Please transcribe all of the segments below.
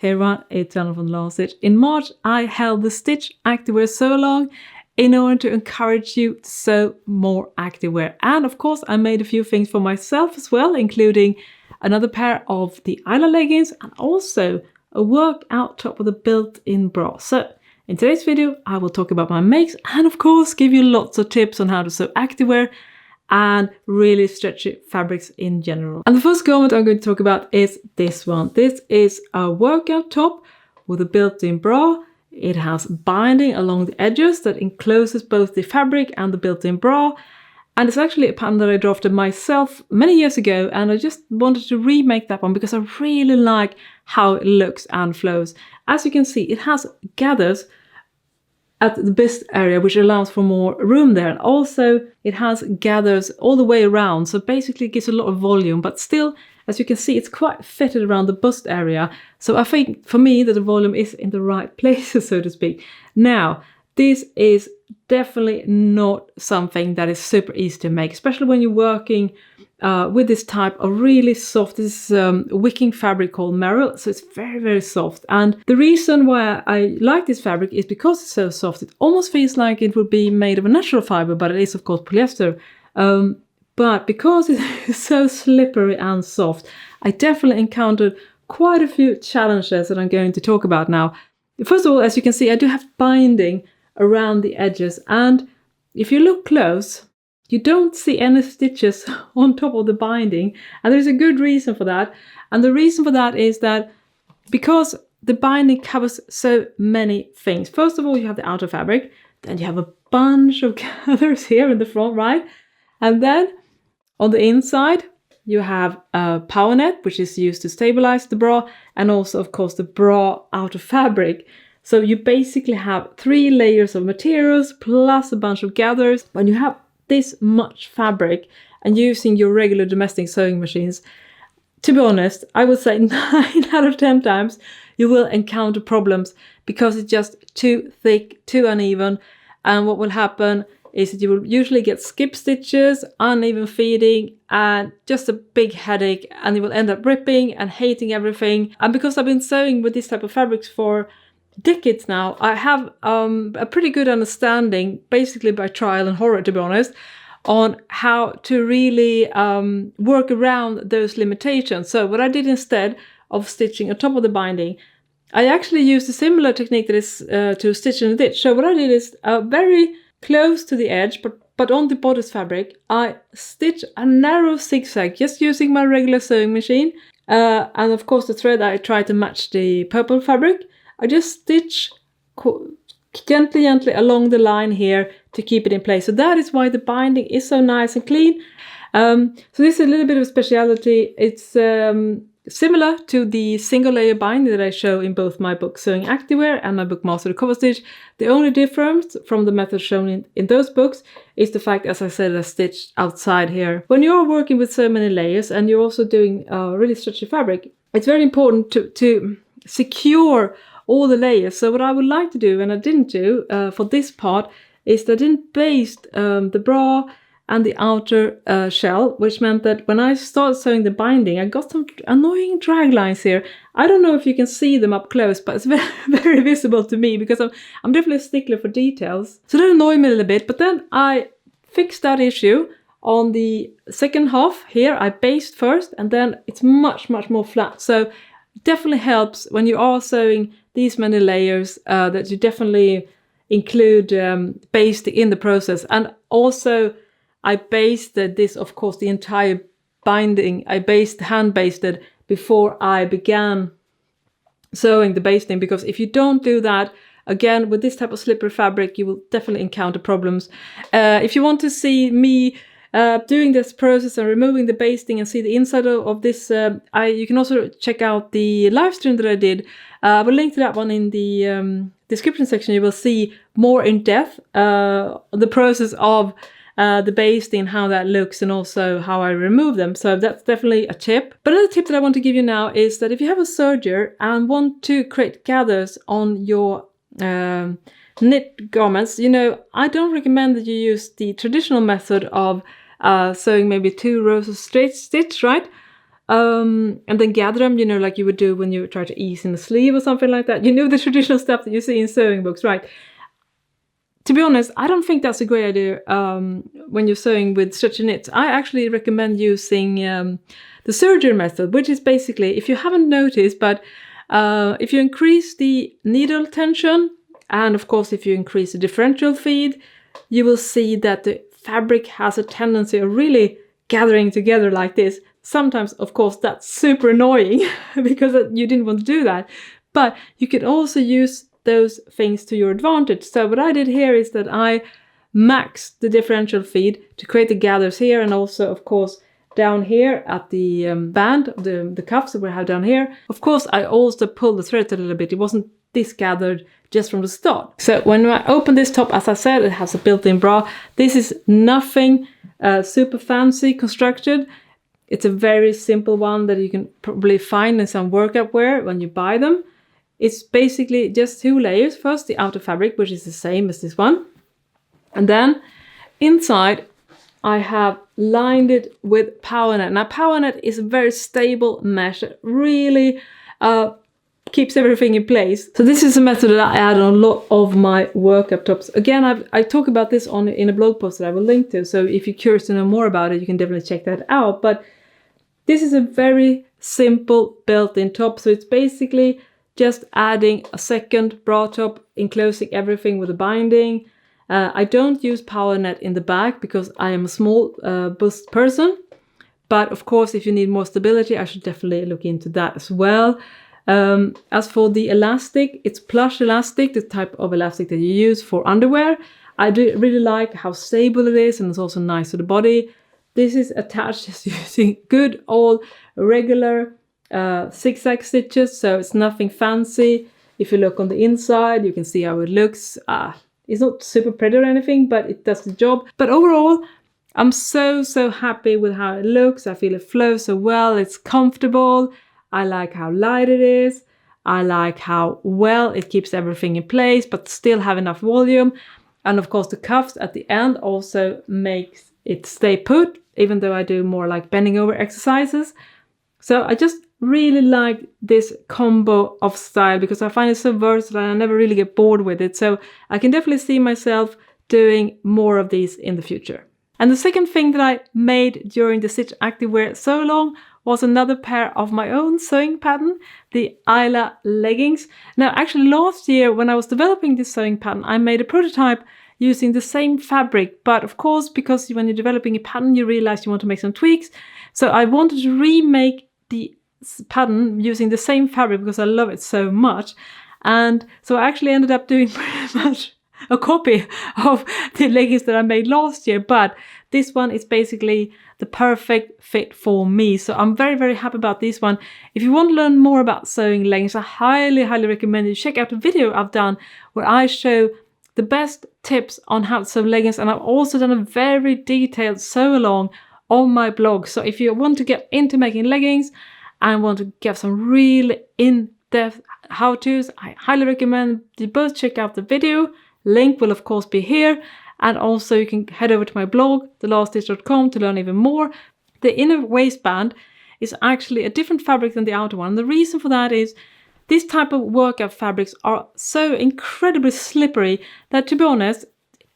Hey everyone, it's Anna from the Long Stitch. In March, I held the Stitch Activewear Sew-along in order to encourage you to sew more activewear. And of course, I made a few things for myself as well, including another pair of the Aila leggings and also a workout top with a built-in bra. So in today's video, I will talk about my makes and of course give you lots of tips on how to sew activewear and really stretchy fabrics in general. And the first garment I'm going to talk about is this one. This is a workout top with a built-in bra. It has binding along the edges that encloses both the fabric and the built-in bra. And it's actually a pattern that I drafted myself many years ago, and I just wanted to remake that one because I really like how it looks and flows. As you can see, it has gathers at the bust area, which allows for more room there. And also it has gathers all the way around. So basically it gives a lot of volume, but still, as you can see, it's quite fitted around the bust area. So I think for me that the volume is in the right places, so to speak. Now, this is definitely not something that is super easy to make, especially when you're working with this type of really soft, this wicking fabric called merrill. So it's very, very soft. And the reason why I like this fabric is because it's so soft. It almost feels like it would be made of a natural fiber, but it is of course polyester. But because it's so slippery and soft, I definitely encountered quite a few challenges that I'm going to talk about now. First of all, as you can see, I do have binding around the edges. And if you look close, you don't see any stitches on top of the binding, and there's a good reason for that. And the reason for that is that because the binding covers so many things. First of all, you have the outer fabric, then you have a bunch of gathers here in the front, right? And then on the inside, you have a power net, which is used to stabilize the bra, and also, of course, the bra outer fabric. So you basically have 3 layers of materials plus a bunch of gathers. When you have this much fabric and using your regular domestic sewing machines, to be honest, I would say 9 out of 10 times you will encounter problems because it's just too thick, too uneven. And what will happen is that you will usually get skip stitches, uneven feeding, and just a big headache, and you will end up ripping and hating everything. And because I've been sewing with this type of fabrics for decades now, I have a pretty good understanding, basically by trial and horror to be honest, on how to really work around those limitations. So what I did instead of stitching on top of the binding, I actually used a similar technique that is to stitch in a ditch. So what I did is very close to the edge, but on the bodice fabric, I stitch a narrow zigzag just using my regular sewing machine. And of course the thread, I try to match the purple fabric. I just stitch gently along the line here to keep it in place. So that is why the binding is so nice and clean. So this is a little bit of a speciality. It's similar to the single layer binding that I show in both my book Sewing Activewear and my book Master the Cover Stitch. The only difference from the method shown in those books is the fact, as I said, I stitched outside here. When you're working with so many layers and you're also doing really stretchy fabric, it's very important to secure all the layers. So what I would like to do, and I didn't do for this part, is that I didn't baste the bra and the outer shell, which meant that when I started sewing the binding, I got some annoying drag lines here. I don't know if you can see them up close, but it's very, very visible to me because I'm definitely a stickler for details. So that annoyed me a little bit, but then I fixed that issue. On the second half here, I baste first, and then it's much, much more flat. So it definitely helps when you are sewing these many layers that you definitely include basting in the process. And also I basted this, of course, the entire binding, I hand basted before I began sewing the basting, because if you don't do that, again, with this type of slippery fabric, you will definitely encounter problems. If you want to see me doing this process and removing the basting and see the inside of this, you can also check out the live stream that I did. I will link to that one in the description section. You will see more in depth the process of the basting, how that looks, and also how I remove them. So that's definitely a tip. But another tip that I want to give you now is that if you have a serger and want to create gathers on your knit garments, I don't recommend that you use the traditional method of sewing maybe 2 rows of straight stitch, right? and then gather them, you know, like you would do when you try to ease in the sleeve or something like that. You know, the traditional stuff that you see in sewing books, right? To be honest, I don't think that's a great idea when you're sewing with stretchy knits. I actually recommend using the serger method, which is basically, if you haven't noticed, but if you increase the needle tension, and of course if you increase the differential feed, you will see that the fabric has a tendency of really gathering together like this. Sometimes, of course, that's super annoying because you didn't want to do that. But you can also use those things to your advantage. So what I did here is that I maxed the differential feed to create the gathers here, and also, of course, down here at the band, the cuffs that we have down here. Of course, I also pulled the thread a little bit. It wasn't this gathered just from the start. So when I open this top, as I said, it has a built-in bra. This is nothing super fancy constructed. It's a very simple one that you can probably find in some workout wear when you buy them. It's basically just 2 layers. First, the outer fabric, which is the same as this one. And then inside, I have lined it with power net. Now, power net is a very stable mesh that really keeps everything in place. So this is a method that I add on a lot of my workout tops. Again, I talk about this in a blog post that I will link to. So if you're curious to know more about it, you can definitely check that out. But this is a very simple built-in top. So it's basically just adding a second bra top, enclosing everything with a binding. I don't use power net in the back because I am a small bust person. But of course, if you need more stability, I should definitely look into that as well. As for the elastic, it's plush elastic, the type of elastic that you use for underwear. I do really like how stable it is, and it's also nice to the body. This is attached just using good old regular zigzag stitches, so it's nothing fancy. If you look on the inside, you can see how it looks. It's not super pretty or anything, but it does the job. But overall, I'm so happy with how it looks. I feel it flows so well. It's comfortable. I like how light it is. I like how well it keeps everything in place, but still have enough volume. And of course, the cuffs at the end also makes it stay put, even though I do more like bending over exercises. So I just really like this combo of style because I find it so versatile and I never really get bored with it. So I can definitely see myself doing more of these in the future. And the second thing that I made during the Stitch Activewear so long was another pair of my own sewing pattern, the Aila Leggings. Now, actually last year when I was developing this sewing pattern, I made a prototype using the same fabric. But of course, because when you're developing a pattern, you realize you want to make some tweaks. So I wanted to remake the pattern using the same fabric because I love it so much. And so I actually ended up doing pretty much a copy of the leggings that I made last year, but this one is basically the perfect fit for me. So I'm very happy about this one. If you want to learn more about sewing leggings, I highly recommend you check out the video I've done where I show the best tips on how to sew leggings, and I've also done a very detailed sew along on my blog. So if you want to get into making leggings and want to get some really in-depth how-tos, I highly recommend you both check out the video. Link will of course be here, and also you can head over to my blog, thelaststitch.com, to learn even more. The inner waistband is actually a different fabric than the outer one. The reason for that is this type of workout fabrics are so incredibly slippery that, to be honest,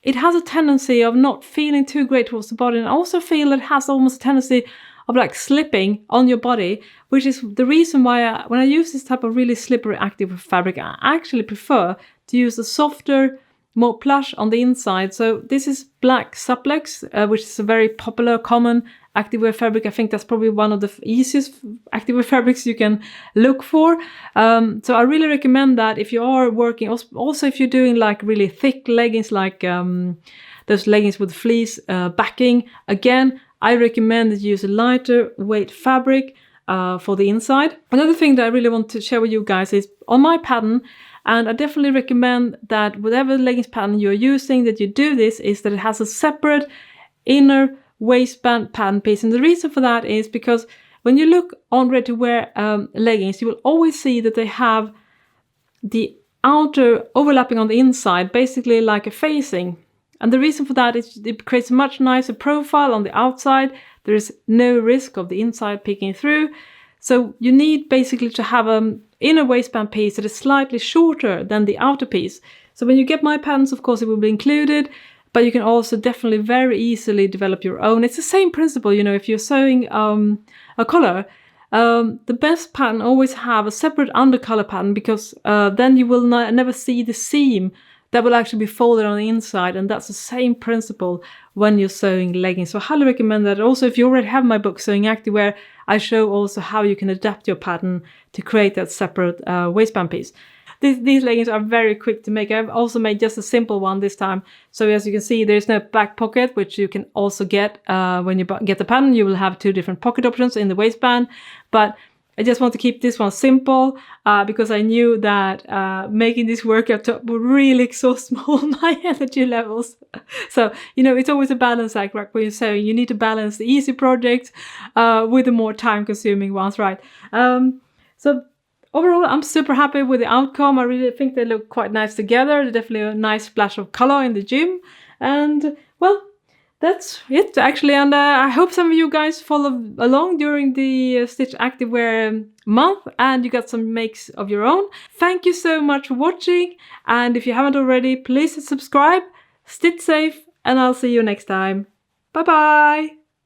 it has a tendency of not feeling too great towards the body, and I also feel it has almost a tendency of like slipping on your body, which is the reason why when I use this type of really slippery active fabric, I actually prefer to use a softer, more plush on the inside. So this is black Supplex, which is a very popular, common activewear fabric. I think that's probably one of the easiest activewear fabrics you can look for. So I really recommend that if you are working, also if you're doing like really thick leggings, like those leggings with fleece backing. Again, I recommend that you use a lighter weight fabric for the inside. Another thing that I really want to share with you guys is on my pattern, and I definitely recommend that whatever leggings pattern you're using, that you do this, is that it has a separate inner waistband pattern piece. And the reason for that is because when you look on ready-to-wear leggings, you will always see that they have the outer overlapping on the inside, basically like a facing. And the reason for that is it creates a much nicer profile on the outside. There is no risk of the inside peeking through. So you need basically to have an inner waistband piece that is slightly shorter than the outer piece. So when you get my patterns, of course, it will be included, but you can also definitely very easily develop your own. It's the same principle, you know, if you're sewing a collar, the best pattern always have a separate undercollar pattern, because then you will never see the seam that will actually be folded on the inside, and that's the same principle when you're sewing leggings. So I highly recommend that. Also, if you already have my book, Sewing Activewear, I show also how you can adapt your pattern to create that separate waistband piece. These leggings are very quick to make. I've also made just a simple one this time. So as you can see, there's no back pocket, which you can also get when you get the pattern. You will have 2 different pocket options in the waistband. But I just want to keep this one simple because I knew that making this workout top would really exhaust all my energy levels. So, you know, it's always a balance act, right? When you're sewing, you need to balance the easy projects with the more time-consuming ones, right? So overall, I'm super happy with the outcome. I really think they look quite nice together. They're definitely a nice splash of color in the gym. And, well, that's it actually, and I hope some of you guys follow along during the Stitch Activewear month and you got some makes of your own. Thank you so much for watching, and if you haven't already, please subscribe, stitch safe, and I'll see you next time. Bye bye!